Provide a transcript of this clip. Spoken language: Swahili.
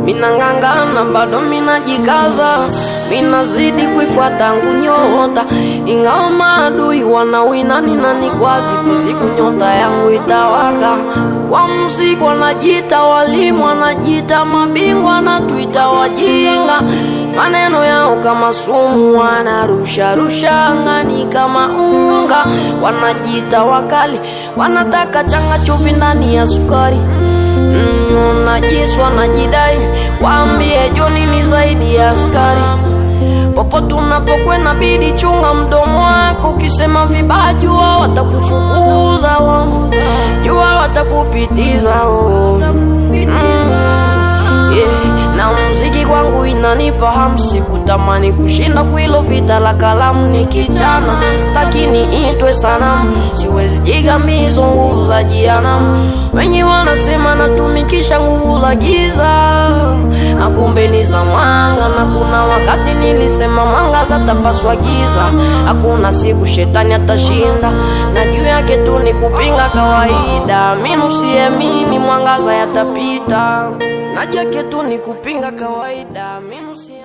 mina ngangana bado mina jikaza, mina zidi kuifuata nyota. Ingawa maadui wanawina nani kwazi, siku nyota yangu itawaka. Wa muziki wanajiita walimu, wanajiita mabingwa na tuita wajinga. Maneno yao kama sumu, wanarusha angani kama unga. Wanajiita wakali, wanataka changa chumvi ndani ya sukari. Najiswa najidai, waambie Joni ni zaidi ya askari. Popo tunapokwenda bidi chunga mdomo wako, ukisema vibaya jua watakufukuza, jua watakupitiza. Na muziki kwangu inanipa hamsi, kutamani kushinda kwilo vita la kalamu. Ni kijana sitaki niitwe sanamu, siwezi jigamizo nguvu za jehanamu. Wengi wanasema natumikisha nguvu za giza, akumbe ni za mwanga. Na kuna wakati nilisema mwanga zatapaswa giza. Hakuna siku shetani atashinda, na juu yake tu ni kupinga kawaida. Minusie mimi mwangaza yatapita, na juu yake tu ni kupinga kawaida. Minusie